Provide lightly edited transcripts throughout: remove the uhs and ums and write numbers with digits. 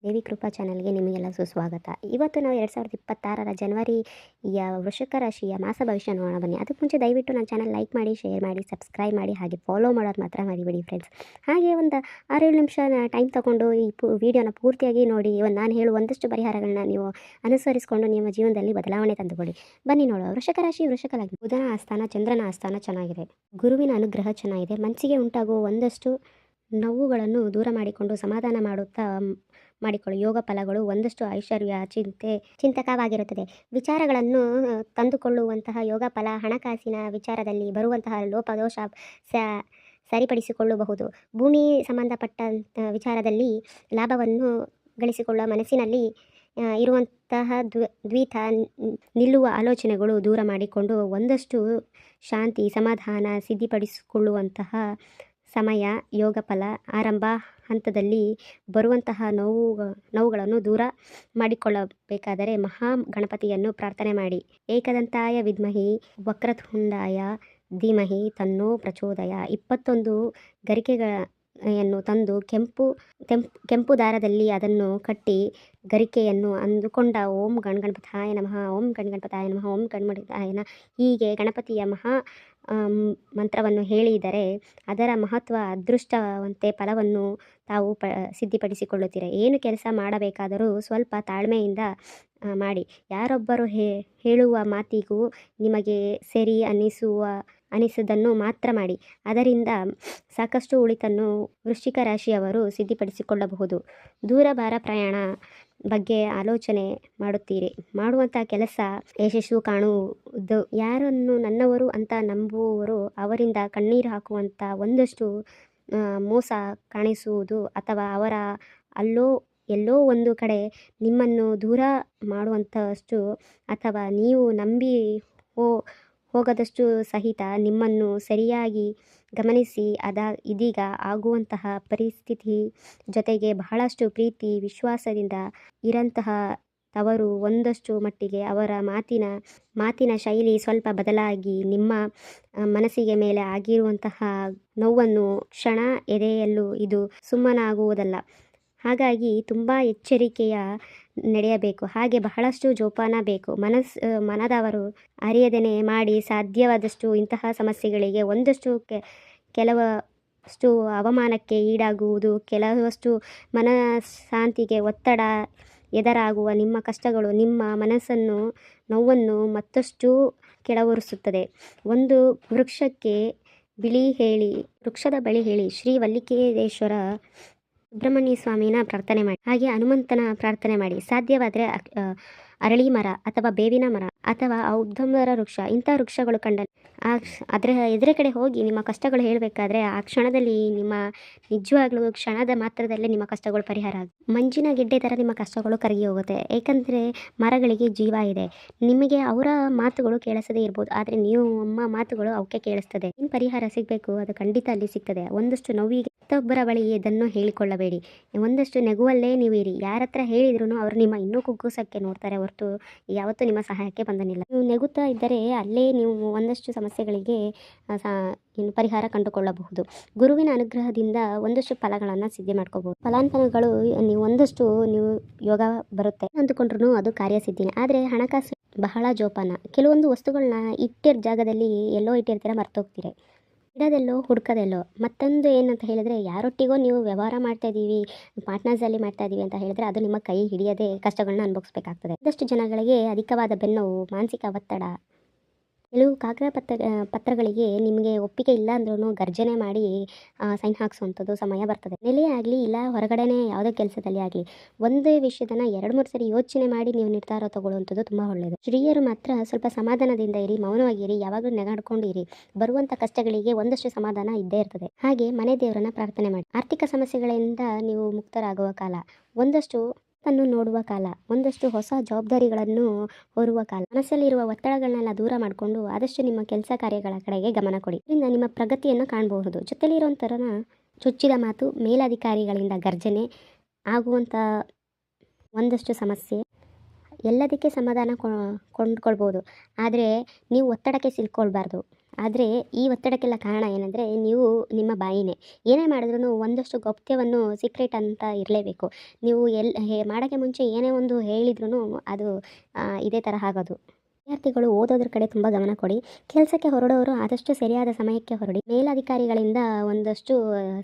ದೇವಿ ಕೃಪಾ ಚಾನಲ್ಗೆ ನಿಮಗೆಲ್ಲ ಸುಸ್ವಾಗತ. ಇವತ್ತು ನಾವು 2026ರ ಜನವರಿಯ ವೃಷಿಕ ರಾಶಿಯ ಮಾಸ ಭವಿಷ್ಯ ನೋಡೋಣ ಬನ್ನಿ. ಅದಕ್ಕೆ ಮುಂಚೆ ದಯವಿಟ್ಟು ನನ್ನ ಚಾನಲ್ ಲೈಕ್ ಮಾಡಿ, ಶೇರ್ ಮಾಡಿ, ಸಬ್ಸ್ಕ್ರೈಬ್ ಮಾಡಿ, ಹಾಗೆ ಫಾಲೋ ಮಾಡೋದು ಮಾತ್ರ ಮರಿಬೇಡಿ ಫ್ರೆಂಡ್ಸ್. ಹಾಗೆ ಒಂದು 6-7 ನಿಮಿಷ ಟೈಮ್ ತೊಗೊಂಡು ಈ ವಿಡಿಯೋನ ಪೂರ್ತಿಯಾಗಿ ನೋಡಿ. ನಾನು ಹೇಳುವ ಒಂದಷ್ಟು ಪರಿಹಾರಗಳನ್ನ ನೀವು ಅನುಸರಿಸಿಕೊಂಡು ನಿಮ್ಮ ಜೀವನದಲ್ಲಿ ಬದಲಾವಣೆ ತಂದುಕೊಳ್ಳಿ. ಬನ್ನಿ ನೋಡೋ. ವೃಷಿಕ ರಾಶಿ ವೃಷಿಕ ಲಗ್ನ. ಬುಧನ ಆಸ್ಥಾನ, ಚಂದ್ರನ ಆಸ್ಥಾನ ಚೆನ್ನಾಗಿದೆ. ಗುರುವಿನ ಅನುಗ್ರಹ ಚೆನ್ನಾಗಿದೆ. ಮನಸ್ಸಿಗೆ ಉಂಟಾಗುವ ಒಂದಷ್ಟು ನೋವುಗಳನ್ನು ದೂರ ಮಾಡಿಕೊಂಡು ಸಮಾಧಾನ ಮಾಡಿಕೊಳ್ಳಿ. ಯೋಗ ಫಲಗಳು, ಒಂದಷ್ಟು ಐಶ್ವರ್ಯ, ಚಿಂತಕವಾಗಿರುತ್ತದೆ. ವಿಚಾರಗಳನ್ನು ತಂದುಕೊಳ್ಳುವಂತಹ ಯೋಗ ಫಲ, ಹಣಕಾಸಿನ ವಿಚಾರದಲ್ಲಿ ಬರುವಂತಹ ಲೋಪದೋಷ ಸರಿಪಡಿಸಿಕೊಳ್ಳಬಹುದು. ಭೂಮಿ ಸಂಬಂಧಪಟ್ಟ ವಿಚಾರದಲ್ಲಿ ಲಾಭವನ್ನು ಗಳಿಸಿಕೊಳ್ಳುವ ಮನಸ್ಸಿನಲ್ಲಿ ಇರುವಂತಹ ದ್ವಿತ ನಿಲ್ಲುವ ಆಲೋಚನೆಗಳು ದೂರ ಮಾಡಿಕೊಂಡು ಒಂದಷ್ಟು ಶಾಂತಿ, ಸಮಾಧಾನ ಸಿದ್ಧಿಪಡಿಸಿಕೊಳ್ಳುವಂತಹ ಸಮಯ. ಯೋಗ ಫಲ ಆರಂಭ ಹಂತದಲ್ಲಿ ಬರುವಂತಹ ನೋವುಗಳನ್ನು ದೂರ ಮಾಡಿಕೊಳ್ಳಬೇಕಾದರೆ ಮಹಾ ಗಣಪತಿಯನ್ನು ಪ್ರಾರ್ಥನೆ ಮಾಡಿ. ಏಕದಂತಾಯ ವಿದ್ಮಹಿ ವಕ್ರತುಂಡಾಯ ಧೀಮಹಿ ತನ್ನೋ ಪ್ರಚೋದಯ. 21 ಗರಿಕೆಯನ್ನು ತಂದು ಕೆಂಪು ದಾರದಲ್ಲಿ ಅದನ್ನು ಕಟ್ಟಿ ಗರಿಕೆಯನ್ನು ಅಂದುಕೊಂಡ ಓಂ ಗಣಗಣಪತಾಯ ನಮಃ, ಓಂ ಗಣಗಣಪತಾಯ ನಮಃ, ಓಂ ಗಣಗಣಪತಾಯ ನಮಃ ಹೀಗೆ ಗಣಪತಿಯ ಮಹಾ ಮಂತ್ರವನ್ನು ಹೇಳಿದರೆ ಅದರ ಮಹತ್ವ, ಅದೃಷ್ಟವಂತೆ ಫಲವನ್ನು ತಾವು ಸಿದ್ಧಿಪಡಿಸಿಕೊಳ್ಳುತ್ತೀರ. ಏನು ಕೆಲಸ ಮಾಡಬೇಕಾದರೂ ಸ್ವಲ್ಪ ತಾಳ್ಮೆಯಿಂದ ಮಾಡಿ. ಯಾರೊಬ್ಬರು ಹೇಳುವ ಮಾತಿಗೂ ನಿಮಗೆ ಸರಿ ಅನಿಸುವುದನ್ನು ಮಾತ್ರ ಮಾಡಿ. ಅದರಿಂದ ಸಾಕಷ್ಟು ಉಳಿತನ್ನು ವೃಶ್ಚಿಕ ರಾಶಿಯವರು ಸಿದ್ಧಿಪಡಿಸಿಕೊಳ್ಳಬಹುದು. ದೂರಭಾರ ಪ್ರಯಾಣ ಬಗ್ಗೆ ಆಲೋಚನೆ ಮಾಡುತ್ತೀರಿ. ಮಾಡುವಂಥ ಕೆಲಸ ಯಶಸ್ಸು ಕಾಣುವುದು. ಯಾರನ್ನು ನನ್ನವರು ಅಂತ ನಂಬುವವರು ಅವರಿಂದ ಕಣ್ಣೀರು ಹಾಕುವಂಥ ಒಂದಷ್ಟು ಮೋಸ ಕಾಣಿಸುವುದು, ಅಥವಾ ಅವರ ಎಲ್ಲೋ ಒಂದು ಕಡೆ ನಿಮ್ಮನ್ನು ದೂರ ಮಾಡುವಂಥಷ್ಟು, ಅಥವಾ ನೀವು ನಂಬಿ ಹೋಗದಷ್ಟು ಸಹಿತ ನಿಮ್ಮನ್ನು ಸರಿಯಾಗಿ ಗಮನಿಸಿ ಇದೀಗ ಆಗುವಂತಹ ಪರಿಸ್ಥಿತಿ ಜೊತೆಗೆ ಬಹಳಷ್ಟು ಪ್ರೀತಿ ವಿಶ್ವಾಸದಿಂದ ಇರಂತಹ ತವರು ಒಂದಷ್ಟು ಮಟ್ಟಿಗೆ ಅವರ ಮಾತಿನ ಶೈಲಿ ಸ್ವಲ್ಪ ಬದಲಾಗಿ ನಿಮ್ಮ ಮನಸ್ಸಿಗೆ ಮೇಲೆ ಆಗಿರುವಂತಹ ನೋವನ್ನು ಕ್ಷಣ ಎದೆಯಲ್ಲೂ ಇದು ಸುಮ್ಮನಾಗುವುದಲ್ಲ. ಹಾಗಾಗಿ ತುಂಬ ಎಚ್ಚರಿಕೆಯ ನಡೆಯಬೇಕು. ಹಾಗೆ ಬಹಳಷ್ಟು ಜೋಪಾನ ಬೇಕು. ಮನದವರು ಅರಿಯದೇನೆ ಮಾಡಿ ಸಾಧ್ಯವಾದಷ್ಟು ಇಂತಹ ಸಮಸ್ಯೆಗಳಿಗೆ ಒಂದಷ್ಟು ಕೆಲವಷ್ಟು ಅವಮಾನಕ್ಕೆ ಈಡಾಗುವುದು, ಕೆಲವಷ್ಟು ಮನಃಶಾಂತಿಗೆ ಒತ್ತಡ ಎದುರಾಗುವ ನಿಮ್ಮ ಕಷ್ಟಗಳು ನಿಮ್ಮ ನೋವನ್ನು ಮತ್ತಷ್ಟು ಕೆಳವರಿಸುತ್ತದೆ. ಒಂದು ವೃಕ್ಷದ ಬಳಿ ಹೇಳಿ ಶ್ರೀ ವಲ್ಲಿಕೇಶ್ವರ ಸುಬ್ರಹ್ಮಣ್ಯ ಸ್ವಾಮಿನ ಪ್ರಾರ್ಥನೆ ಮಾಡಿ. ಹಾಗೆ ಹನುಮಂತನ ಪ್ರಾರ್ಥನೆ ಮಾಡಿ. ಸಾಧ್ಯವಾದರೆ ಅರಳಿ ಮರ ಅಥವಾ ಬೇವಿನ ಮರ ಅಥವಾ ಔದಂಬರ ವೃಕ್ಷ, ಇಂಥ ವೃಕ್ಷಗಳು ಕಂಡಲ್ಲಿ ಅದರ ಎದುರ ಕಡೆ ಹೋಗಿ ನಿಮ್ಮ ಕಷ್ಟಗಳು ಹೇಳಬೇಕಾದ್ರೆ ಆ ಕ್ಷಣದಲ್ಲಿ ನಿಜವಾಗ್ಲೂ ಕ್ಷಣದ ಮಾತ್ರದಲ್ಲೇ ನಿಮ್ಮ ಕಷ್ಟಗಳು ಪರಿಹಾರ ಆಗುತ್ತೆ. ಮಂಜಿನ ಗೆಡ್ಡೆ ಥರ ನಿಮ್ಮ ಕಷ್ಟಗಳು ಕರಗಿ ಹೋಗುತ್ತೆ. ಏಕೆಂದರೆ ಮರಗಳಿಗೆ ಜೀವ ಇದೆ. ನಿಮಗೆ ಅವರ ಮಾತುಗಳು ಕೇಳಿಸದೇ ಇರ್ಬೋದು, ಆದರೆ ನಿಮ್ಮ ಮಾತುಗಳು ಅವಕ್ಕೆ ಕೇಳಿಸ್ತದೆ. ಏನು ಪರಿಹಾರ ಸಿಗಬೇಕು ಅದು ಖಂಡಿತ ಅಲ್ಲಿ ಸಿಗ್ತದೆ. ಒಂದಷ್ಟು ನೋವಿಗೆ ಮತ್ತೊಬ್ಬರ ಬಳಿ ಇದನ್ನು ಹೇಳಿಕೊಳ್ಳಬೇಡಿ. ಒಂದಷ್ಟು ನೆಗುವಲ್ಲೇ ನೀವು ಇರಿ. ಯಾರ ಹತ್ರ ಹೇಳಿದ್ರು ಅವರು ನಿಮ್ಮ ಇನ್ನೂ ಕುಗ್ಗಿಸೋಕ್ಕೆ ನೋಡ್ತಾರೆ ಹೊರತು ಯಾವತ್ತೂ ನಿಮ್ಮ ಸಹಾಯಕ್ಕೆ ಬಂದನಿಲ್ಲ. ನೀವು ನೆಗುತ್ತಾ ಇದ್ದರೆ ಅಲ್ಲೇ ನೀವು ಒಂದಷ್ಟು ಸಮಸ್ಯೆಗಳಿಗೆ ಪರಿಹಾರ ಕಂಡುಕೊಳ್ಳಬಹುದು. ಗುರುವಿನ ಅನುಗ್ರಹದಿಂದ ಒಂದಷ್ಟು ಫಲಗಳನ್ನು ಸಿದ್ಧಿ ಮಾಡ್ಕೋಬಹುದು. ಫಲಾನುಫಲಗಳು ನೀವು ಯೋಗ ಬರುತ್ತೆ ಅಂದುಕೊಂಡ್ರು ಅದು ಕಾರ್ಯಸಿದ್ಧಿನೇ. ಆದರೆ ಹಣಕಾಸು ಬಹಳ ಜೋಪಾನ. ಕೆಲವೊಂದು ವಸ್ತುಗಳನ್ನ ಜಾಗದಲ್ಲಿ ಎಲ್ಲೋ ಇಟ್ಟಿರ್ತೀರ, ಮರ್ತೋಗ್ತೀರ. ಇಡೋದೆಲ್ಲೋ ಹುಡ್ಕೋದೆಲ್ಲೋ. ಮತ್ತೊಂದು ಏನಂತ ಹೇಳಿದ್ರೆ, ಯಾರೊಟ್ಟಿಗೋ ನೀವು ವ್ಯವಹಾರ ಮಾಡ್ತಾ ಇದ್ದೀವಿ, ಪಾರ್ಟ್ನರ್ಸಲ್ಲಿ ಮಾಡ್ತಾ ಇದ್ದೀವಿ ಅಂತ ಹೇಳಿದ್ರೆ ಅದು ನಿಮ್ಮ ಕೈ ಹಿಡಿಯದೆ ಕಷ್ಟಗಳನ್ನ ಅನುಭವಿಸ್ಬೇಕಾಗ್ತದೆ. ಒಂದಷ್ಟು ಜನಗಳಿಗೆ ಅಧಿಕವಾದ ಬೆನ್ನೋವು, ಮಾನಸಿಕ ಒತ್ತಡ, ಕೆಲವು ಕಾಗದ ಪತ್ರಗಳಿಗೆ ನಿಮಗೆ ಒಪ್ಪಿಗೆ ಇಲ್ಲ ಅಂದ್ರೂ ಗರ್ಜನೆ ಮಾಡಿ ಸೈನ್ ಹಾಕ್ಸುವಂಥದ್ದು ಸಮಯ ಬರ್ತದೆ. ಮನೆಯಲ್ಲೇ ಆಗಲಿ ಇಲ್ಲ ಹೊರಗಡೆನೇ ಯಾವುದೇ ಕೆಲಸದಲ್ಲಿ ಆಗಲಿ ಒಂದೇ ವಿಷಯದನ್ನ 2-3 ಸರಿ ಯೋಚನೆ ಮಾಡಿ ನೀವು ನಿರ್ಧಾರ ತಗೊಳ್ಳುವಂಥದ್ದು ತುಂಬ ಒಳ್ಳೆಯದು. ಸ್ತ್ರೀಯರು ಮಾತ್ರ ಸ್ವಲ್ಪ ಸಮಾಧಾನದಿಂದ ಇರಿ, ಮೌನವಾಗಿರಿ, ಯಾವಾಗಲೂ ನೆಗಾಡ್ಕೊಂಡು ಇರಿ. ಬರುವಂಥ ಕಷ್ಟಗಳಿಗೆ ಒಂದಷ್ಟು ಸಮಾಧಾನ ಇದ್ದೇ ಇರ್ತದೆ. ಹಾಗೆ ಮನೆ ದೇವರನ್ನ ಪ್ರಾರ್ಥನೆ ಮಾಡಿ. ಆರ್ಥಿಕ ಸಮಸ್ಯೆಗಳಿಂದ ನೀವು ಮುಕ್ತರಾಗುವ ಕಾಲ, ಒಂದಷ್ಟು ನೋಡುವ ಕಾಲ, ಒಂದಷ್ಟು ಹೊಸ ಜವಾಬ್ದಾರಿಗಳನ್ನು ಹೊರುವ ಕಾಲ. ಮನಸ್ಸಲ್ಲಿರುವ ಒತ್ತಡಗಳನ್ನೆಲ್ಲ ದೂರ ಮಾಡಿಕೊಂಡು ಆದಷ್ಟು ನಿಮ್ಮ ಕೆಲಸ ಕಾರ್ಯಗಳ ಕಡೆಗೆ ಗಮನ ಕೊಡಿ. ಇದರಿಂದ ನಿಮ್ಮ ಪ್ರಗತಿಯನ್ನು ಕಾಣಬಹುದು. ಜೊತೆಲಿರುವಂಥರನ ಚುಚ್ಚಿದ ಮಾತು, ಮೇಲಧಿಕಾರಿಗಳಿಂದ ಗರ್ಜನೆ ಆಗುವಂಥ ಒಂದಷ್ಟು ಸಮಸ್ಯೆ, ಎಲ್ಲದಕ್ಕೆ ಸಮಾಧಾನ ಕೊಂಡ್ಕೊಳ್ಬೋದು. ಆದರೆ ನೀವು ಒತ್ತಡಕ್ಕೆ ಸಿಲ್ಕೊಳ್ಬಾರ್ದು. ಆದರೆ ಈ ಒತ್ತಡಕ್ಕೆಲ್ಲ ಕಾರಣ ಏನಂದರೆ ನೀವು ನಿಮ್ಮ ಬಾಯಿನೇ. ಏನೇ ಮಾಡಿದ್ರೂ ಒಂದಷ್ಟು ಗೌಪ್ಯವನ್ನು ಸೀಕ್ರೆಟ್ ಅಂತ ಇರಲೇಬೇಕು. ನೀವು ಮಾಡೋಕ್ಕೆ ಮುಂಚೆ ಏನೇ ಒಂದು ಹೇಳಿದ್ರೂ ಅದು ಇದೇ ಥರ ಆಗೋದು. ವಿದ್ಯಾರ್ಥಿಗಳು ಓದೋದ್ರ ಕಡೆ ತುಂಬ ಗಮನ ಕೊಡಿ. ಕೆಲಸಕ್ಕೆ ಹೊರಡೋರು ಆದಷ್ಟು ಸರಿಯಾದ ಸಮಯಕ್ಕೆ ಹೊರಡಿ. ಮೇಲಧಿಕಾರಿಗಳಿಂದ ಒಂದಷ್ಟು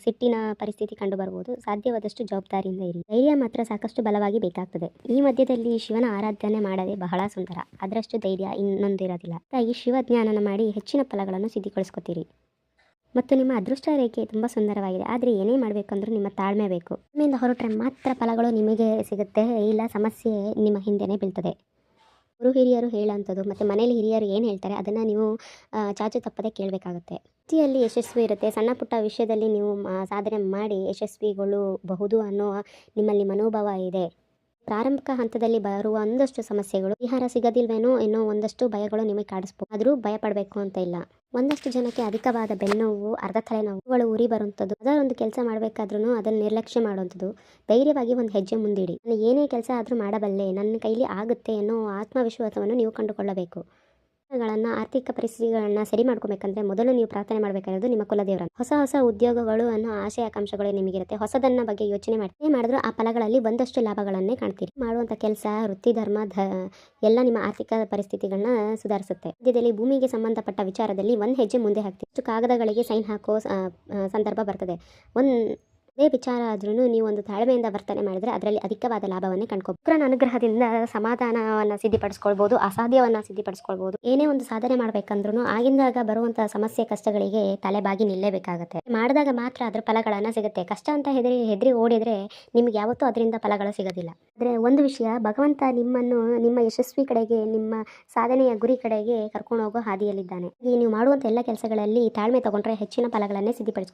ಸಿಟ್ಟಿನ ಪರಿಸ್ಥಿತಿ ಕಂಡುಬರ್ಬೋದು. ಸಾಧ್ಯವಾದಷ್ಟು ಜವಾಬ್ದಾರಿಯಿಂದ ಇರಿ. ಧೈರ್ಯ ಮಾತ್ರ ಸಾಕಷ್ಟು ಬಲವಾಗಿ ಬೇಕಾಗ್ತದೆ. ಈ ಮಧ್ಯದಲ್ಲಿ ಶಿವನ ಆರಾಧನೆ ಮಾಡದೆ ಬಹಳ ಸುಂದರ. ಅದರಷ್ಟು ಧೈರ್ಯ ಇನ್ನೊಂದಿರೋದಿಲ್ಲ. ಈ ಶಿವ ಜ್ಞಾನನ ಮಾಡಿ ಹೆಚ್ಚಿನ ಫಲಗಳನ್ನು ಸಿದ್ಧಿಗೊಳಿಸ್ಕೊತೀರಿ. ಮತ್ತು ನಿಮ್ಮ ಅದೃಷ್ಟ ರೇಖೆ ತುಂಬ ಸುಂದರವಾಗಿದೆ. ಆದರೆ ಏನೇ ಮಾಡಬೇಕಂದ್ರೂ ನಿಮ್ಮ ತಾಳ್ಮೆ ಬೇಕು. ನಿಮ್ಮಿಂದ ಹೊರಟ್ರೆ ಮಾತ್ರ ಫಲಗಳು ನಿಮಗೆ ಸಿಗುತ್ತೆ, ಇಲ್ಲ ಸಮಸ್ಯೆ ನಿಮ್ಮ ಹಿಂದೆನೇ ಬೀಳ್ತದೆ. ಗುರು ಹಿರಿಯರು ಹೇಳೋಂಥದ್ದು ಮತ್ತು ಮನೇಲಿ ಹಿರಿಯರು ಏನು ಹೇಳ್ತಾರೆ ಅದನ್ನು ನೀವು ಚಾಚು ತಪ್ಪದೆ ಕೇಳಬೇಕಾಗುತ್ತೆ. ವೃತ್ತಿಯಲ್ಲಿ ಯಶಸ್ವಿ ಇರುತ್ತೆ. ಸಣ್ಣ ಪುಟ್ಟ ವಿಷಯದಲ್ಲಿ ನೀವು ಸಾಧನೆ ಮಾಡಿ ಯಶಸ್ವಿಗೊಳ್ಳಬಹುದು ಅನ್ನೋ ನಿಮ್ಮಲ್ಲಿ ಮನೋಭಾವ ಇದೆ. ಪ್ರಾರಂಭಿಕ ಹಂತದಲ್ಲಿ ಬರುವ ಒಂದಷ್ಟು ಸಮಸ್ಯೆಗಳು ಪರಿಹಾರ ಸಿಗೋದಿಲ್ವೇನೋ ಎನ್ನೋ ಒಂದಷ್ಟು ಭಯಗಳು ನಿಮಗೆ ಕಾಡಿಸ್ಬೋದು. ಆದರೂ ಭಯ ಪಡಬೇಕು ಅಂತ ಇಲ್ಲ. ಒಂದಷ್ಟು ಜನಕ್ಕೆ ಅಧಿಕವಾದ ಬೆನ್ನೋವು, ಅರ್ಧ ತಲೆನೋವುಗಳು, ಉರಿ ಬರುವಂಥದ್ದು, ಅದರೊಂದು ಕೆಲಸ ಮಾಡಬೇಕಾದ್ರೂ ಅದನ್ನು ನಿರ್ಲಕ್ಷ್ಯ ಮಾಡುವಂಥದ್ದು. ಧೈರ್ಯವಾಗಿ ಒಂದು ಹೆಜ್ಜೆ ಮುಂದಿಡಿ. ನಾನು ಏನೇ ಕೆಲಸ ಆದರೂ ಮಾಡಬಲ್ಲೆ, ನನ್ನ ಕೈಲಿ ಆಗುತ್ತೆ ಅನ್ನೋ ಆತ್ಮವಿಶ್ವಾಸವನ್ನು ನೀವು ಕಂಡುಕೊಳ್ಳಬೇಕು. ಆರ್ಥಿಕ ಪರಿಸ್ಥಿತಿಗಳನ್ನ ಸರಿ ಮಾಡ್ಕೋಬೇಕಂದ್ರೆ ಮೊದಲು ನೀವು ಪ್ರಾರ್ಥನೆ ಮಾಡಬೇಕಾಗಿರೋದು ನಿಮ್ಮ ಕುಲದೇವರನ್ನು. ಹೊಸ ಉದ್ಯೋಗಗಳು ಅನ್ನೋ ಆಶಯ ಆಕಾಂಕ್ಷೆಗಳು ನಿಮಗಿರುತ್ತೆ. ಹೊಸದನ್ನ ಬಗ್ಗೆ ಯೋಚನೆ ಮಾಡಿದ್ರು ಆ ಫಲಗಳಲ್ಲಿ ಒಂದಷ್ಟು ಲಾಭಗಳನ್ನೇ ಕಾಣ್ತೀರಿ. ಮಾಡುವಂಥ ಕೆಲಸ, ವೃತ್ತಿ, ಧರ್ಮ ಎಲ್ಲ ನಿಮ್ಮ ಆರ್ಥಿಕ ಪರಿಸ್ಥಿತಿಗಳನ್ನ ಸುಧಾರಿಸುತ್ತೆ. ಮಧ್ಯದಲ್ಲಿ ಭೂಮಿಗೆ ಸಂಬಂಧಪಟ್ಟ ವಿಚಾರದಲ್ಲಿ ಒಂದು ಹೆಜ್ಜೆ ಮುಂದೆ ಹಾಕ್ತೀವಿ. ಇಷ್ಟು ಕಾಗದಗಳಿಗೆ ಸೈನ್ ಹಾಕೋ ಸಂದರ್ಭ ಬರ್ತದೆ. ಅದೇ ವಿಚಾರ ಆದ್ರೂ ನೀವು ಒಂದು ತಾಳ್ಮೆಯಿಂದ ವರ್ತನೆ ಮಾಡಿದರೆ ಅದರಲ್ಲಿ ಅಧಿಕವಾದ ಲಾಭವನ್ನೇ ಕಂಡ್ಕೊ. ಶುಕ್ರನ ಅನುಗ್ರಹದಿಂದ ಸಮಾಧಾನವನ್ನು ಸಿದ್ಧಿಪಡಿಸ್ಕೊಳ್ಬೋದು, ಅಸಾಧ್ಯವನ್ನು ಸಿದ್ಧಿಪಡಿಸ್ಕೊಳ್ಬೋದು. ಏನೇ ಒಂದು ಸಾಧನೆ ಮಾಡಬೇಕಂದ್ರೂ ಆಗಿಂದಾಗ ಬರುವಂಥ ಸಮಸ್ಯೆ ಕಷ್ಟಗಳಿಗೆ ತಲೆಬಾಗಿ ನಿಲ್ಲೇಬೇಕಾಗುತ್ತೆ. ಮಾಡಿದಾಗ ಮಾತ್ರ ಅದರ ಫಲಗಳನ್ನು ಸಿಗುತ್ತೆ. ಕಷ್ಟ ಅಂತ ಹೆದರಿ ಓಡಿದ್ರೆ ನಿಮ್ಗೆ ಯಾವತ್ತೂ ಅದರಿಂದ ಫಲಗಳು ಸಿಗೋದಿಲ್ಲ. ಆದರೆ ಒಂದು ವಿಷಯ, ಭಗವಂತ ನಿಮ್ಮನ್ನು ನಿಮ್ಮ ಯಶಸ್ವಿ ಕಡೆಗೆ, ನಿಮ್ಮ ಸಾಧನೆಯ ಗುರಿ ಕಡೆಗೆ ಕರ್ಕೊಂಡು ಹೋಗೋ ಹಾದಿಯಲ್ಲಿದ್ದಾನೆ. ನೀವು ಮಾಡುವಂಥ ಎಲ್ಲ ಕೆಲಸಗಳಲ್ಲಿ ತಾಳ್ಮೆ ತಗೊಂಡ್ರೆ ಹೆಚ್ಚಿನ ಫಲಗಳನ್ನೇ ಸಿದ್ಧಿಪಡಿಸ್ಕೊಳ್ಳಿ.